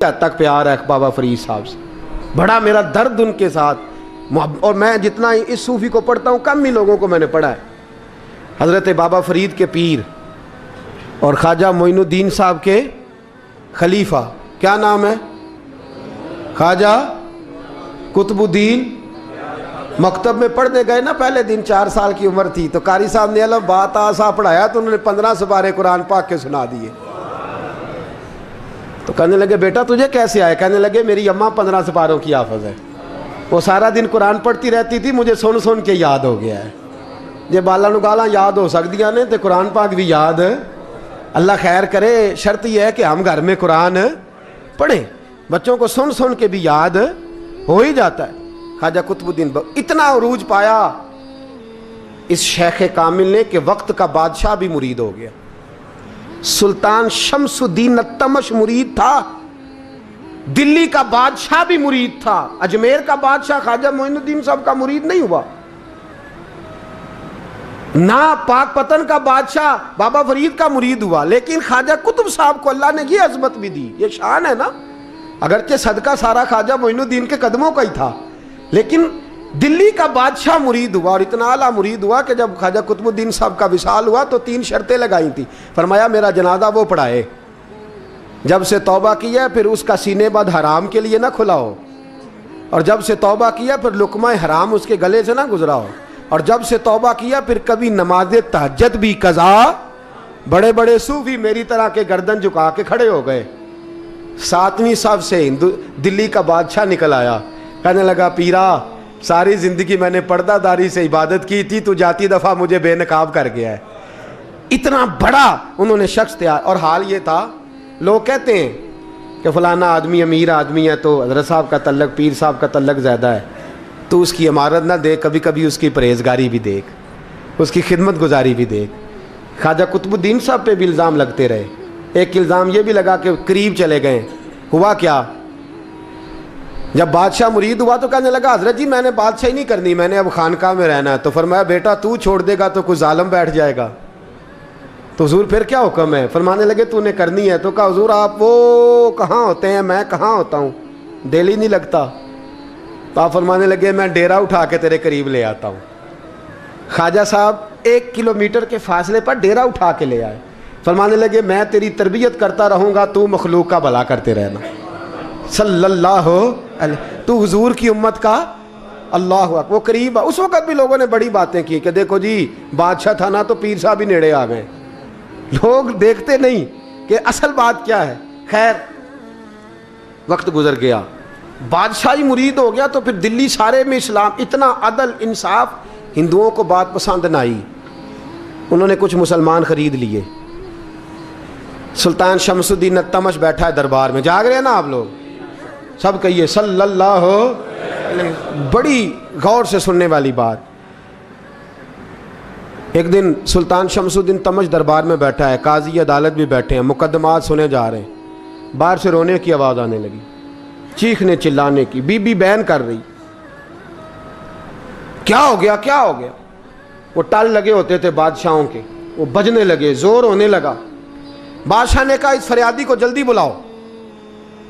تک پیار ہے بابا فرید صاحب سے, بڑا میرا درد ان کے ساتھ اور میں جتنا اس صوفی کو پڑھتا ہوں کم ہی لوگوں کو میں نے پڑھا ہے. حضرت بابا فرید کے پیر اور خواجہ معین الدین صاحب کے خلیفہ, کیا نام ہے؟ خواجہ قطب الدین. مکتب میں پڑھنے گئے نا, پہلے دن 4 سال کی عمر تھی تو قاری صاحب نے الف با تا سا پڑھایا تو انہوں نے 15 سپارے قرآن پاک کے سنا دیے. تو کہنے لگے بیٹا تجھے کیسے آئے؟ کہنے لگے میری اماں 15 سپاروں کی حافظ ہے, وہ سارا دن قرآن پڑھتی رہتی تھی, مجھے سن سن کے یاد ہو گیا ہے. جے بالا نو گالاں یاد ہو سکدیاں نے تے قرآن پاک بھی یاد. اللہ خیر کرے, شرط یہ ہے کہ ہم گھر میں قرآن پڑھیں, بچوں کو سن سن کے بھی یاد ہو ہی جاتا ہے. خواجہ قطب الدین اتنا عروج پایا اس شیخ کامل نے کہ وقت کا بادشاہ بھی مرید ہو گیا. سلطان شمس الدین التمش مرید تھا, دلی کا بادشاہ بھی مرید تھا, اجمیر کا بادشاہ خواجہ معین الدین صاحب کا مرید نہیں ہوا, نہ پاک پتن کا بادشاہ بابا فرید کا مرید ہوا, لیکن خواجہ قطب صاحب کو اللہ نے یہ عظمت بھی دی. یہ شان ہے نا, اگرچہ صدقہ سارا خواجہ معین الدین کے قدموں کا ہی تھا, لیکن دلی کا بادشاہ مرید ہوا, اور اتنا اعلیٰ مرید ہوا کہ جب خواجہ قطب الدین صاحب کا وصال ہوا تو 3 شرطیں لگائی تھیں. فرمایا میرا جنازہ وہ پڑھائے, جب سے توبہ کیا پھر اس کا سینے بد حرام کے لیے نہ کھلا ہو, اور جب سے توبہ کیا پھر لقمہ حرام اس کے گلے سے نہ گزرا ہو, اور جب سے توبہ کیا پھر کبھی نماز تہجد بھی قضا. بڑے بڑے صوفی میری طرح کے گردن جھکا کے کھڑے ہو گئے. 7ویں صف سے دلی کا بادشاہ نکل آیا, کہنے لگا پیرا ساری زندگی میں نے پردہ داری سے عبادت کی تھی, تو جاتی دفعہ مجھے بے نقاب کر گیا ہے. اتنا بڑا انہوں نے شخص تیار. اور حال یہ تھا, لوگ کہتے ہیں کہ فلانا آدمی امیر آدمی ہے تو حضرت صاحب کا تعلق پیر صاحب کا تعلق زیادہ ہے, تو اس کی عمارت نہ دیکھ, کبھی کبھی اس کی پرہیزگاری بھی دیکھ, اس کی خدمت گزاری بھی دیکھ. خواجہ قطب الدین صاحب پہ بھی الزام لگتے رہے. ایک الزام یہ بھی لگا کہ قریب چلے گئے. ہوا کیا, جب بادشاہ مرید ہوا تو کہنے لگا حضرت جی میں نے بادشاہی نہیں کرنی, میں نے اب خانقاہ میں رہنا ہے. تو فرمایا بیٹا تو چھوڑ دے گا تو کوئی ظالم بیٹھ جائے گا. تو حضور پھر کیا حکم ہے؟ فرمانے لگے تو نے کرنی ہے. تو کہا حضور آپ وہ کہاں ہوتے ہیں, میں کہاں ہوتا ہوں, دل ہی نہیں لگتا. تو آپ فرمانے لگے میں ڈیرا اٹھا کے تیرے قریب لے آتا ہوں. خواجہ صاحب 1 کلومیٹر کے فاصلے پر ڈیرا اٹھا کے لے آئے. فرمانے لگے میں تیری تربیت کرتا رہوں گا, تو مخلوق کا بھلا کرتے رہنا. صلی اللہ علیہ, تو حضور کی امت کا اللہ اکبر. وہ قریب, اس وقت بھی لوگوں نے بڑی باتیں کی کہ دیکھو جی بادشاہ تھا نا تو پیر صاحب ہی نیڑے آ گئے. لوگ دیکھتے نہیں کہ اصل بات کیا ہے. خیر وقت گزر گیا, بادشاہی مرید ہو گیا, تو پھر دلی سارے میں اسلام, اتنا عدل انصاف, ہندوؤں کو بات پسند نہ آئی. انہوں نے کچھ مسلمان خرید لیے. سلطان شمس الدین التمش بیٹھا ہے دربار میں, جاگ رہے ہیں نا آپ لوگ, سب کہیے صلی اللہ علیہ. بڑی غور سے سننے والی بات. ایک دن سلطان شمس الدین تمش دربار میں بیٹھا ہے, قاضی عدالت بھی بیٹھے ہیں, مقدمات سنے جا رہے ہیں. باہر سے رونے کی آواز آنے لگی, چیخنے چلانے کی. بی بی بیان کر رہی, کیا ہو گیا کیا ہو گیا. وہ ٹال لگے ہوتے تھے بادشاہوں کے, وہ بجنے لگے, زور ہونے لگا. بادشاہ نے کہا اس فریادی کو جلدی بلاؤ.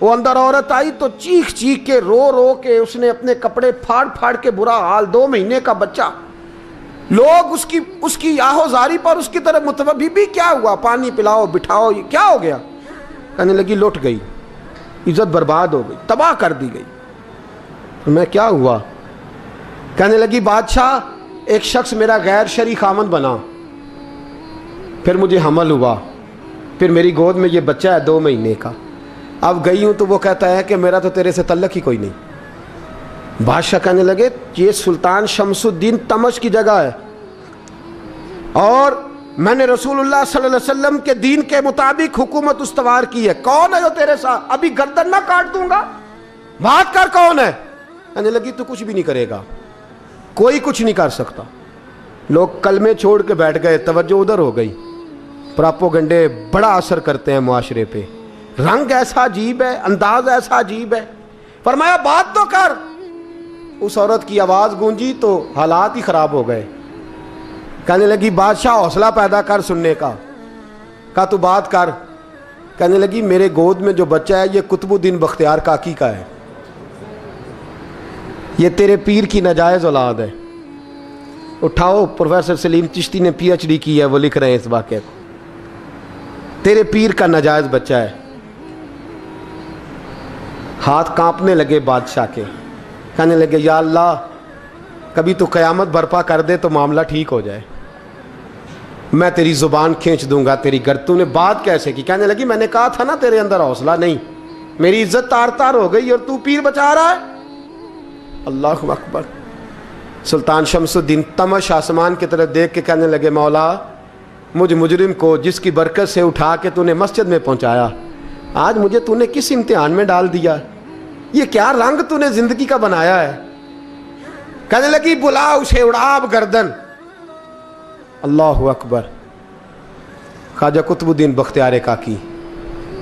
وہ اندر عورت آئی تو چیخ چیخ کے رو رو کے اس نے اپنے کپڑے پھاڑ پھاڑ کے, برا حال, 2 مہینے کا بچہ. لوگ اس کی آہو زاری پر اس کی طرف متوجہ. بی بی کیا ہوا, پانی پلاؤ بٹھاؤ, یہ کیا ہو گیا. کہنے لگی لٹ گئی, عزت برباد ہو گئی, تباہ کر دی گئی. میں کیا ہوا؟ کہنے لگی بادشاہ ایک شخص میرا غیر شرعی خامند بنا, پھر مجھے حمل ہوا, پھر میری گود میں یہ بچہ ہے 2 مہینے کا. اب گئی ہوں تو وہ کہتا ہے کہ میرا تو تیرے سے تعلق ہی کوئی نہیں. بادشاہ کہنے لگے یہ سلطان شمس الدین تمش کی جگہ ہے, اور میں نے رسول اللہ صلی اللہ علیہ وسلم کے دین کے مطابق حکومت استوار کی ہے. کون ہے جو تیرے ساتھ؟ ابھی گردن نہ کاٹ دوں گا, بات کر کون ہے. کہنے لگی تو کچھ بھی نہیں کرے گا, کوئی کچھ نہیں کر سکتا. لوگ کلمے چھوڑ کے بیٹھ گئے, توجہ ادھر ہو گئی. پراپوگنڈے بڑا اثر کرتے ہیں معاشرے پہ. رنگ ایسا عجیب ہے, انداز ایسا عجیب ہے. فرمایا بات تو کر. اس عورت کی آواز گونجی تو حالات ہی خراب ہو گئے. کہنے لگی بادشاہ حوصلہ پیدا کر سننے کا. کہا تو بات کر. کہنے لگی میرے گود میں جو بچہ ہے یہ قطب الدین بختیار کاکی کا ہے، یہ تیرے پیر کی ناجائز اولاد ہے۔ اٹھاؤ، پروفیسر سلیم چشتی نے پی ایچ ڈی کی ہے، وہ لکھ رہے ہیں اس واقعے کو، تیرے پیر کا ناجائز بچہ ہے۔ ہاتھ کانپنے لگے بادشاہ کے، کہنے لگے یا اللہ کبھی تو قیامت برپا کر دے تو معاملہ ٹھیک ہو جائے، میں تیری زبان کھینچ دوں گا تیری تو نے بات کیسے کی؟ کہنے لگی میں نے کہا تھا نا تیرے اندر حوصلہ نہیں، میری عزت تار تار ہو گئی اور تو پیر بچا رہا ہے۔ اللہ اکبر۔ سلطان شمس الدین تمش آسمان کی طرف دیکھ کے کہنے لگے مولا مجھ مجرم کو جس کی برکت سے اٹھا کے تو نے مسجد میں پہنچایا، آج مجھے تو نے کس امتحان میں ڈال دیا؟ یہ کیا رنگ تو نے زندگی کا بنایا ہے؟ کہنے لگی بلا اسے، اڑا اب گردن۔ اللہ اکبر۔ خواجہ قطب الدین بختیار کاکی،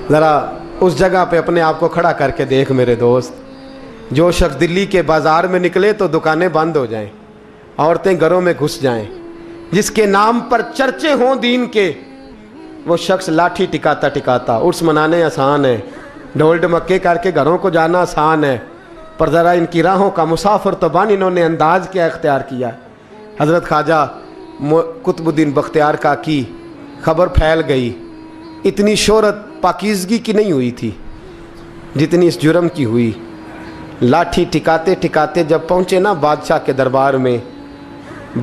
ذرا اس جگہ پہ اپنے آپ کو کھڑا کر کے دیکھ میرے دوست۔ جو شخص دلی کے بازار میں نکلے تو دکانیں بند ہو جائیں، عورتیں گھروں میں گھس جائیں، جس کے نام پر چرچے ہوں دین کے، وہ شخص لاٹھی ٹکاتا ٹکاتا، عرس منانے آسان ہے، ڈھول ڈمکے کر کے گھروں کو جانا آسان ہے، پر ذرا ان کی راہوں کا مسافر تو بن انہوں نے انداز کیا اختیار کیا۔ حضرت خواجہ قطب الدین بختیار کاکی خبر پھیل گئی، اتنی شہرت پاکیزگی کی نہیں ہوئی تھی جتنی اس جرم کی ہوئی۔ لاٹھی ٹکاتے ٹکاتے جب پہنچے نا بادشاہ کے دربار میں،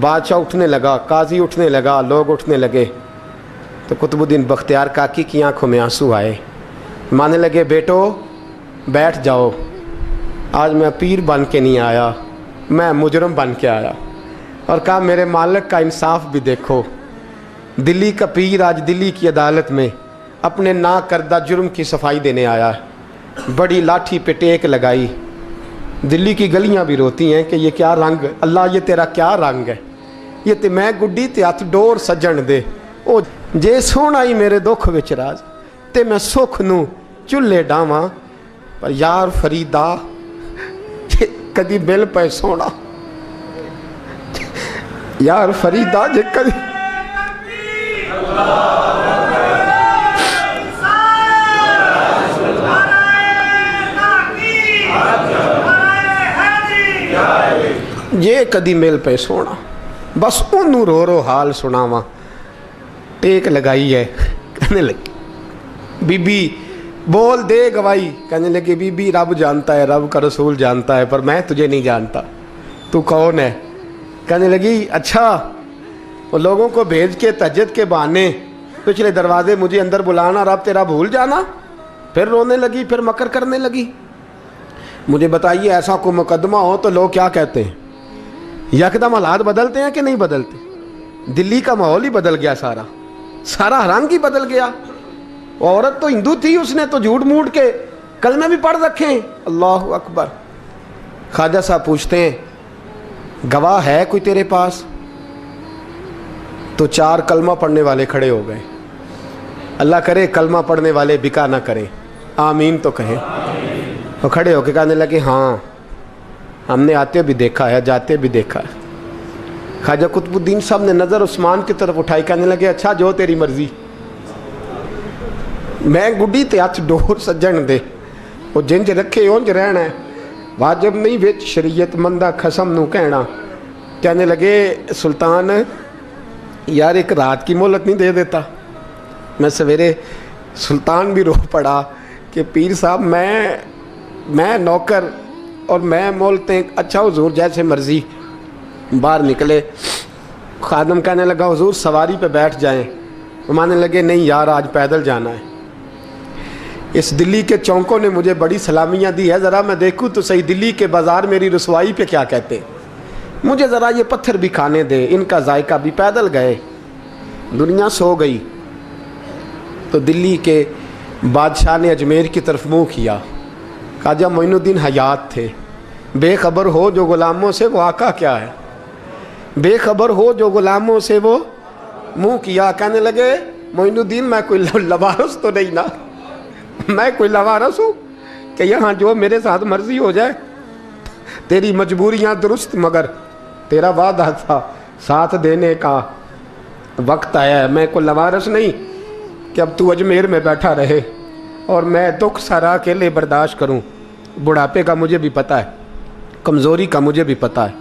بادشاہ اٹھنے لگا، قاضی اٹھنے لگا، لوگ اٹھنے لگے، تو قطب الدین بختیار کاکی کی آنکھوں میں آنسو آئے، مانے لگے بیٹو بیٹھ جاؤ، آج میں پیر بن کے نہیں آیا، میں مجرم بن کے آیا۔ اور کہا میرے مالک کا انصاف بھی دیکھو، دلی کا پیر آج دلی کی عدالت میں اپنے نا کردہ جرم کی صفائی دینے آیا ہے، بڑی لاٹھی پہ ٹیک لگائی۔ دلی کی گلیاں بھی روتی ہیں کہ یہ کیا رنگ، اللہ یہ تیرا کیا رنگ ہے، یہ تے میں گڈی تے ہاتھ ڈور سجن دے، او جے سونا ہی میرے دکھ وچ راز، تے میں سکھ نو چلے ڈاواں، پر یار فریدا کدی بل پہ سونا، یار فریدا جے کدی یہ کدی مل پہ سونا، بس انہوں رو رو حال سناواں، ٹیک لگائی ہے۔ کہنے لگی بی بی بول دے گواہی، کہنے لگی بی بی رب جانتا ہے، رب کا رسول جانتا ہے، پر میں تجھے نہیں جانتا، تو کون ہے؟ کہنے لگی اچھا وہ لوگوں کو بھیج کے تہجد کے بہانے پچھلے دروازے مجھے اندر بلانا، رب تیرا بھول جانا۔ پھر رونے لگی، پھر مکر کرنے لگی۔ مجھے بتائیے ایسا کوئی مقدمہ ہو تو لوگ کیا کہتے ہیں؟ یکدم حالات بدلتے ہیں کہ نہیں بدلتے؟ دلی کا ماحول ہی بدل گیا، سارا رنگ ہی بدل گیا۔ عورت تو ہندو تھی، اس نے تو جھوٹ موٹ کے کلمے بھی پڑھ رکھے ہیں۔ اللہ اکبر۔ خواجہ صاحب پوچھتے ہیں گواہ ہے کوئی تیرے پاس؟ تو 4 کلمہ پڑھنے والے کھڑے ہو گئے۔ اللہ کرے کلمہ پڑھنے والے بکا نہ کریں، آمین تو کہیں۔ وہ کھڑے ہو کے کہنے لگے ہاں ہم نے آتے بھی دیکھا ہے، جاتے بھی دیکھا ہے۔ خواجہ قطب الدین صاحب نے نظر عثمان کی طرف اٹھائی، کہنے لگے اچھا جو تیری مرضی، میں گڈی تے ہاتھ ڈور سجن دے، وہ جنج رکھے اونج رہنا ہے، واجب نہیں وچ شریعت مندہ قسم نو کہنا۔ کہنے لگے سلطان یار ایک رات کی مہلت نہیں دے دیتا؟ میں سویرے سلطان بھی رو پڑا کہ پیر صاحب میں نوکر اور میں مولتے، اچھا حضور جیسے مرضی۔ باہر نکلے، خادم کہنے لگا حضور سواری پہ بیٹھ جائیں، وہ مانے لگے نہیں یار آج پیدل جانا ہے، اس دلی کے چونکوں نے مجھے بڑی سلامیاں دی ہے، ذرا میں دیکھوں تو صحیح دلی کے بازار میری رسوائی پہ کیا کہتے ہیں، مجھے ذرا یہ پتھر بھی کھانے دے، ان کا ذائقہ بھی۔ پیدل گئے، دنیا سو گئی تو دلی کے بادشاہ نے اجمیر کی طرف منہ کیا۔ خواجہ معین الدین حیات تھے، بے خبر ہو جو غلاموں سے وہ آقا کیا ہے، بے خبر ہو جو غلاموں سے وہ منہ کیا۔ کہنے لگے معین الدین میں کوئی لوارس تو نہیں نا، میں کوئی لوارس ہوں کہ یہاں جو میرے ساتھ مرضی ہو جائے؟ تیری مجبوریاں درست، مگر تیرا وعدہ تھا ساتھ دینے کا، وقت آیا ہے، میں کوئی لوارس نہیں کہ اب تو اجمیر میں بیٹھا رہے۔ اور میں دکھ سارا اکیلے برداشت کروں. بڑھاپے کا مجھے بھی پتہ ہے, کمزوری کا مجھے بھی پتہ ہے,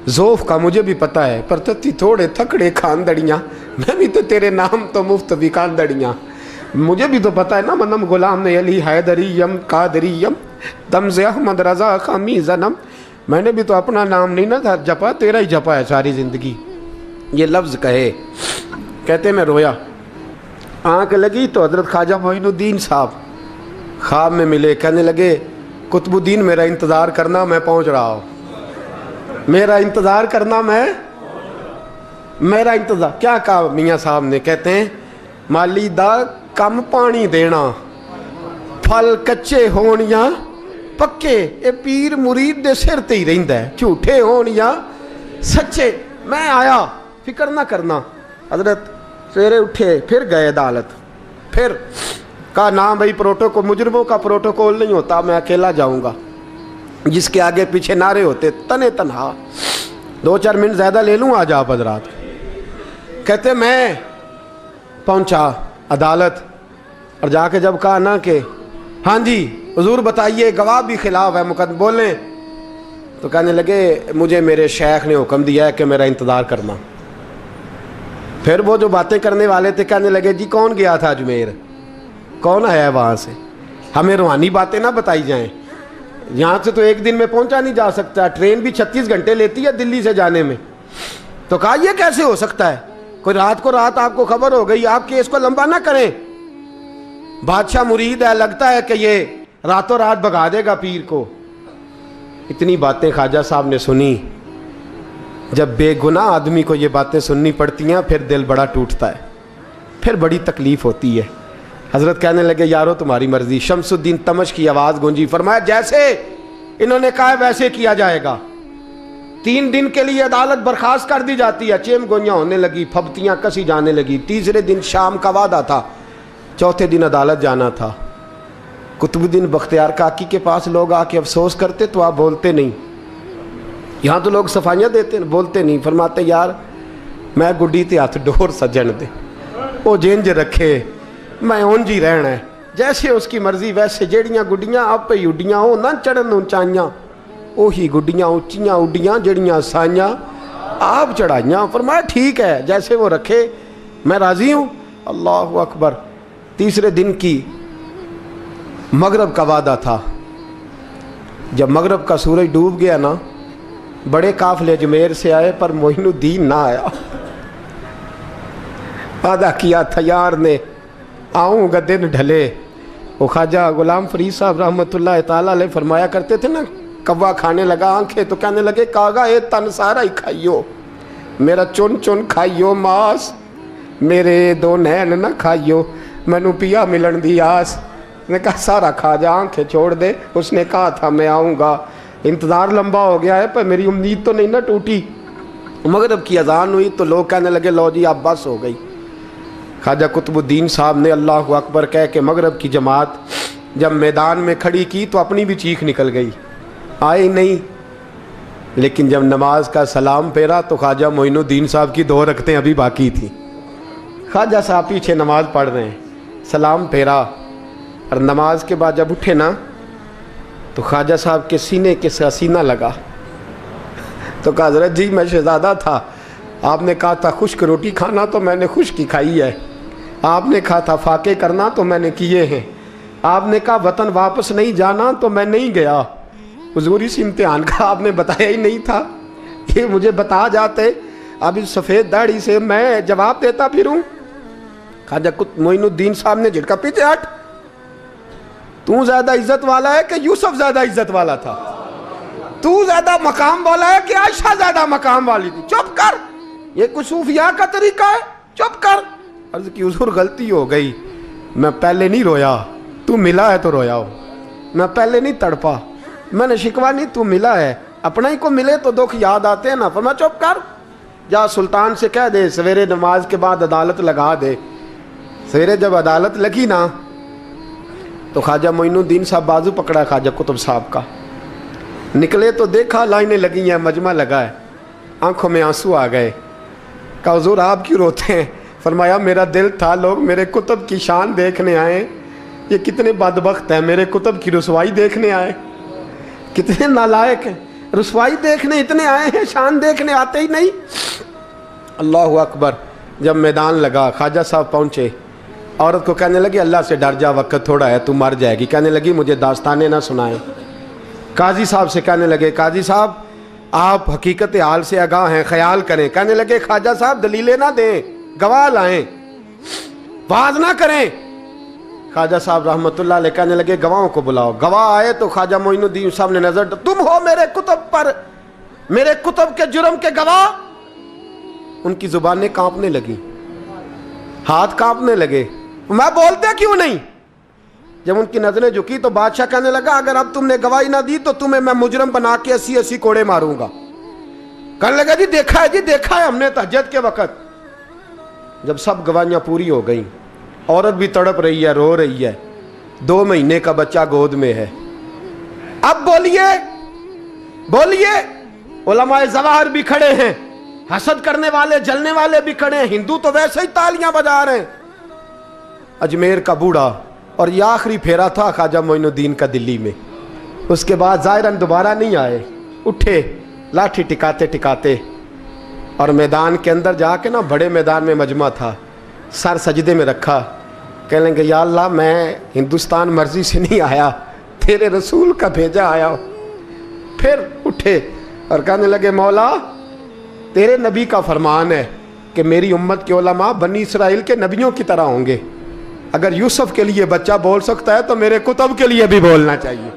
ذوف کا مجھے بھی پتہ ہے, پر تتی تھوڑے تھکڑے خاندڑیاں, میں بھی تو تیرے نام تو مفت بھی خاندڑیاں. مجھے بھی تو پتہ ہے نا, منم غلام نے علی حیدریم قادریم دمز احمد رضا خامی زنم. میں نے بھی تو اپنا نام نہیں نا جپا, تیرا ہی جپا ہے ساری زندگی. یہ لفظ کہے, کہتے میں رویا. آنکھ لگی تو حضرت خواجہ معین الدین صاحب خواب میں ملے. کہنے لگے قطب الدین میرا انتظار کرنا, میں پہنچ رہا ہوں. میرا انتظار کرنا, میرا انتظار. کیا کہا میاں صاحب نے؟ کہتے ہیں مالی دا کم پانی دینا, پھل کچے ہون یا پکے, اے پیر مرید دے سر تے ہی رہندا ہے, جھوٹے ہون یا سچے. میں آیا, فکر نہ کرنا. حضرت سویرے اٹھے, پھر گئے عدالت. پھر کہا نہ بھائی پروٹوکول, مجرموں کا پروٹوکول نہیں ہوتا, میں اکیلا جاؤں گا. جس کے آگے پیچھے نعرے ہوتے تنے تنہا. 2-4 منٹ زیادہ لے لوں آج آپ حضرات. کہتے میں پہنچا عدالت, اور جا کے جب کہا نا کہ ہاں جی حضور بتائیے, گواہ بھی خلاف ہے, مقدم بولیں, تو کہنے لگے مجھے میرے شیخ نے حکم دیا ہے کہ میرا انتظار کرنا. پھر وہ جو باتیں کرنے والے تھے کہنے لگے جی کون گیا تھا اجمیر, کون آیا ہے وہاں سے, ہمیں روحانی باتیں نہ بتائی جائیں. یہاں سے تو ایک دن میں پہنچا نہیں جا سکتا, ٹرین بھی 36 گھنٹے لیتی ہے دلی سے جانے میں. تو کہا یہ کیسے ہو سکتا ہے, کوئی رات کو رات آپ کو خبر ہو گئی, آپ کیس کو لمبا نہ کریں. بادشاہ مرید ہے, لگتا ہے کہ یہ راتوں رات بھگا دے گا پیر کو. اتنی باتیں خواجہ صاحب نے سنی. جب بے گناہ آدمی کو یہ باتیں سننی پڑتی ہیں پھر دل بڑا ٹوٹتا ہے, پھر بڑی تکلیف ہوتی ہے. حضرت کہنے لگے یارو تمہاری مرضی. شمس الدین تمش کی آواز گونجی, فرمایا جیسے انہوں نے کہا ویسے کیا جائے گا. 3 دن کے لیے عدالت برخاست کر دی جاتی ہے. چیم گوئیاں ہونے لگی, پھبتیاں کسی جانے لگی. تیسرے دن شام کا وعدہ تھا, چوتھے دن عدالت جانا تھا. قطب الدین بختیار کاکی کے پاس لوگ آ کے افسوس کرتے تو آپ بولتے نہیں. یہاں تو لوگ صفائیاں دیتے ہیں, بولتے نہیں. فرماتے یار میں گڈی تے ہاتھ ڈور سجن دے, وہ جینج رکھے, میں اونج ہی رہنا ہے, جیسے اس کی مرضی ویسے. جیڑیاں گڈیاں آپ پہ اڈیاں ہو نہ چڑھن اونچائیاں, وہی گڈیاں اونچیاں اڈیاں جڑیاں سائیاں آپ چڑھائیاں. فرمایا ٹھیک ہے, جیسے وہ رکھے میں راضی ہوں. اللہ اکبر. تیسرے دن کی مغرب کا وعدہ تھا. جب مغرب کا سورج ڈوب گیا نا, بڑے قافلے اجمیر سے آئے پر معین الدین نہ آیا. وعدہ کیا تھا یار نے, آؤں گا دن ڈھلے. وہ خواجہ غلام فرید صاحب رحمۃ اللہ تعالیٰ علیہ فرمایا کرتے تھے نا, کوا کھانے لگا آنکھیں تو کہنے لگے کاغا اے تن سارا ہی کھائیو, میرا چن چن کھائیو ماس, میرے 2 نین نہ کھائیو, مینو پیا ملن دی آس. نے کہا سارا کھا جا, آنکھیں چھوڑ دے. اس نے کہا تھا میں آؤں گا, انتظار لمبا ہو گیا ہے پر میری امید تو نہیں نہ ٹوٹی. مغرب کی اذان ہوئی تو لوگ کہنے لگے لو جی اب بس ہو گئی. خواجہ قطب الدین صاحب نے اللہ اکبر کہہ کے مغرب کی جماعت جب میدان میں کھڑی کی تو اپنی بھی چیخ نکل گئی, آئی نہیں. لیکن جب نماز کا سلام پھیرا تو خواجہ معین الدین صاحب کی 2 رکعتیں ابھی باقی تھیں. خواجہ صاحب پیچھے نماز پڑھ رہے ہیں, سلام پھیرا, اور نماز کے بعد جب اٹھے نا تو خواجہ صاحب کے سینے کے سینہ لگا. تو کہا حضرت جی میں شہزادہ تھا, آپ نے کہا تھا خشک روٹی کھانا تو میں نے خشک کی کھائی ہے, آپ نے کہا تھا فاقے کرنا تو میں نے کیے ہیں, آپ نے کہا وطن واپس نہیں جانا تو میں نہیں گیا. حضور اس امتحان کا آپ نے بتایا ہی نہیں تھا, یہ مجھے بتا جاتے اب اس سفید داڑھی سے میں جواب دیتا پھروں. خواجہ معین الدین صاحب نے جھٹکا, پیچھے ہٹ, تو زیادہ عزت والا ہے کہ یوسف زیادہ عزت والا تھا, تو زیادہ مقام والا ہے کہ عائشہ زیادہ مقام والی تھی, چپ کر, یہ کوئی صوفیاء کا طریقہ ہے, چپ کر. عرض کی حضور غلطی ہو گئی, میں پہلے نہیں رویا, تو ملا ہے تو رویا ہو, میں پہلے نہیں تڑپا, میں نے شکوا نہیں, تو ملا ہے, اپنا ہی کو ملے تو دکھ یاد آتے ہیں نا. فرمایا چپ کر, جا سلطان سے کہہ دے سویرے نماز کے بعد عدالت لگا دے. سویرے جب عدالت لگی نا تو خواجہ معین الدین صاحب بازو پکڑا خواجہ قطب صاحب کا, نکلے تو دیکھا لائنیں لگی ہیں, مجمع لگا ہے, آنکھوں میں آنسو آ گئے. کہا حضور آپ کیوں روتے ہیں؟ فرمایا میرا دل تھا لوگ میرے قطب کی شان دیکھنے آئیں, یہ کتنے بدبخت ہیں، میرے کتب کی رسوائی دیکھنے آئے، کتنے نالائق ہیں، رسوائی دیکھنے اتنے آئے ہیں، شان دیکھنے آتے ہی نہیں۔ اللہ اکبر۔ جب میدان لگا خواجہ صاحب پہنچے، عورت کو کہنے لگی اللہ سے ڈر جا، وقت تھوڑا ہے، تو مر جائے گی۔ کہنے لگی مجھے داستانیں نہ سنائیں۔ قاضی صاحب سے کہنے لگے قاضی صاحب آپ حقیقت حال سے آگاہ ہیں، خیال کریں۔ کہنے لگے خواجہ صاحب دلیلیں نہ دیں، گواہ لائیں، واز نہ کریں۔ خواجہ صاحب رحمت اللہ علیہ کہنے لگے گواہوں کو بلاؤ۔ گواہ آئے تو خواجہ معین الدین صاحب نے نظر تم ہو میرے کتب پر، میرے کتب کے جرم کے گواہ۔ ان کی زبانیں کانپنے لگی، ہاتھ کانپنے لگے، میں بولتے کیوں نہیں؟ جب ان کی نظریں جھکی تو بادشاہ کہنے لگا اگر اب تم نے گواہی نہ دی تو تمہیں میں مجرم بنا کے 80 کوڑے ماروں گا۔ کہنے لگا جی دیکھا ہے ہم نے تہجد کے وقت۔ جب سب گواہیاں پوری ہو گئیں، عورت بھی تڑپ رہی ہے، رو رہی ہے، 2 مہینے کا بچہ گود میں ہے۔ اب بولیے، علماء ظواہر بھی کھڑے ہیں، حسد کرنے والے جلنے والے بھی کھڑے ہیں، ہندو تو ویسے ہی تالیاں بجا رہے ہیں۔ اجمیر کا بوڑھا، اور یہ آخری پھیرا تھا خواجہ معین الدین کا دلی میں، اس کے بعد ظاہراً دوبارہ نہیں آئے۔ اٹھے لاٹھی ٹکاتے اور میدان کے اندر جا کے بڑے میدان میں مجمع تھا، سر سجدے میں رکھا، کہنے لگے یا اللہ میں ہندوستان مرضی سے نہیں آیا، تیرے رسول کا بھیجا آیا ہوں۔ پھر اٹھے اور کہنے لگے مولا تیرے نبی کا فرمان ہے کہ میری امت کے علماء بنی اسرائیل کے نبیوں کی طرح ہوں گے، اگر یوسف کے لیے بچہ بول سکتا ہے تو میرے کتب کے لیے بھی بولنا چاہیے،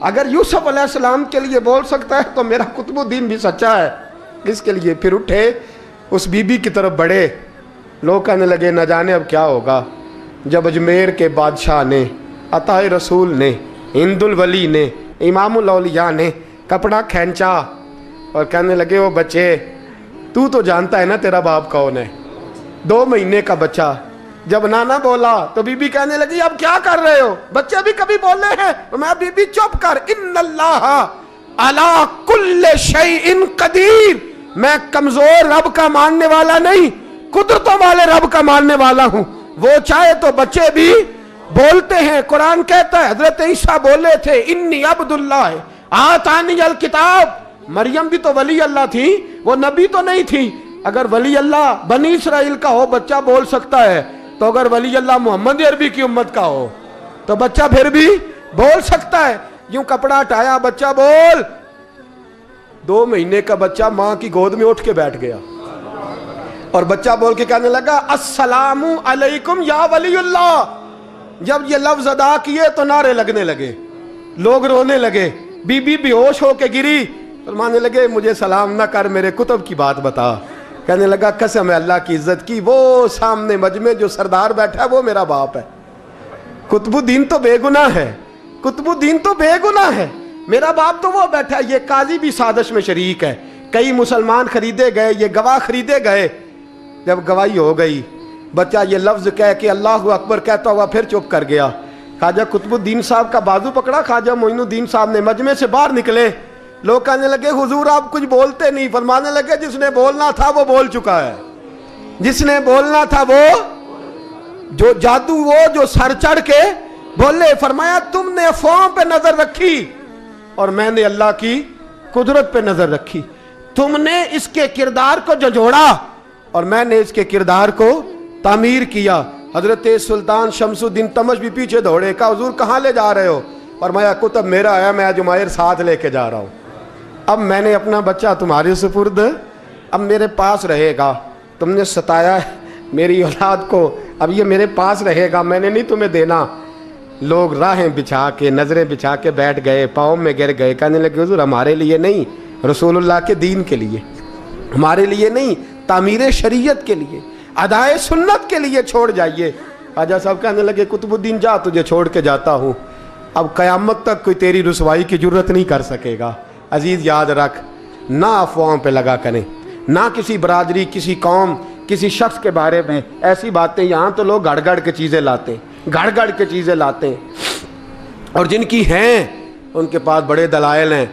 اگر یوسف علیہ السلام کے لیے بول سکتا ہے تو میرا قطب الدین بھی سچا ہے، اس کے لیے۔ پھر اٹھے اس بی بی کی طرف بڑھے، لوگ کہنے لگے نہ جانے اب کیا ہوگا۔ جب اجمیر کے بادشاہ نے، عطا رسول نے، ہند الولی نے، امام الاولیاء نے کپڑا کھینچا اور کہنے لگے وہ بچے تو جانتا ہے نا تیرا باپ کون ہے، 2 مہینے کا بچہ۔ جب نانا بولا تو بی بی کہنے لگی اب کیا کر رہے ہو، بچے بھی کبھی بولے ہیں؟ میں بی بی چپ کر، ان اللہ علی کل شیء قدیر، میں کمزور رب کا ماننے والا نہیں، قدرتوں والے رب کا ماننے والا ہوں، وہ چاہے تو بچے بھی بولتے ہیں۔ قرآن کہتا ہے حضرت عیسیٰ بولے تھے انی عبداللہ آتانی الکتاب، مریم بھی تو ولی اللہ تھی، وہ نبی تو نہیں تھی۔ اگر ولی اللہ بنی اسرائیل کا ہو بچہ بول سکتا ہے، تو اگر ولی اللہ محمد عربی کی امت کا ہو تو بچہ پھر بھی بول سکتا ہے۔ یوں کپڑا ہٹایا، بچہ بول۔ 2 مہینے کا بچہ ماں کی گود میں اٹھ کے بیٹھ گیا اور بچہ بول کے کہنے لگا السلام علیکم یا ولی اللہ۔ جب یہ لفظ ادا کیے تو نعرے لگنے لگے، لوگ رونے لگے، بی بی بے ہوش ہو کے گری، فرمانے لگے مجھے سلام نہ کر، میرے کتب کی بات بتا۔ کہنے لگا قسم ہے اللہ کی عزت کی، وہ سامنے مجمع جو سردار بیٹھا ہے وہ میرا باپ ہے، قطب الدین تو بے گناہ ہے، قطب الدین تو بے گناہ ہے، میرا باپ تو وہ بیٹھا ہے۔ یہ قاضی بھی سازش میں شریک ہے، کئی مسلمان خریدے گئے، یہ گواہ خریدے گئے۔ جب گواہی ہو گئی، بچہ یہ لفظ کہہ کے اللہ اکبر کہتا ہوا پھر چپ کر گیا۔ خواجہ قطب الدین صاحب کا بازو پکڑا، خواجہ معین الدین صاحب نے مجمع سے باہر نکلے، لوگ کہنے لگے حضور آپ کچھ بولتے نہیں۔ فرمانے لگے جس نے بولنا تھا وہ بول چکا ہے، جس نے بولنا تھا وہ جو جادو وہ جو سر چڑھ کے بولے۔ فرمایا تم نے افواہوں پہ نظر رکھی اور میں نے اللہ کی قدرت پہ نظر رکھی، تم نے اس کے کردار کو جھنجھوڑا اور میں نے اس کے کردار کو تعمیر کیا۔ حضرت سلطان شمس الدین تمش بھی پیچھے دوڑے، کہا حضور کہاں لے جا رہے ہو؟ فرمایا کتب میرا آیا، میں جمائر ساتھ لے کے جا رہا ہوں، اب میں نے اپنا بچہ تمہارے سپرد، اب میرے پاس رہے گا، تم نے ستایا ہے میری اولاد کو، اب یہ میرے پاس رہے گا، میں نے نہیں تمہیں دینا۔ لوگ راہیں بچھا کے نظریں بچھا کے بیٹھ گئے، پاؤں میں گر گئے، کہنے لگے حضور ہمارے لیے نہیں، رسول اللہ کے دین کے لیے، ہمارے لیے نہیں، تعمیر شریعت کے لیے، ادائے سنت کے لیے چھوڑ جائیے۔ خواجہ صاحب کہنے لگے قطب الدین جا، تجھے چھوڑ کے جاتا ہوں، اب قیامت تک کوئی تیری رسوائی کی جرت نہیں کر سکے گا۔ عزیز یاد رکھ، نہ افواہوں پہ لگا کریں، نہ کسی برادری، کسی قوم، کسی شخص کے بارے میں ایسی باتیں۔ یہاں تو لوگ گڑ گڑ کے چیزیں لاتے ہیں، گڑ گڑ کے چیزیں لاتے ہیں، اور جن کی ہیں ان کے پاس بڑے دلائل ہیں۔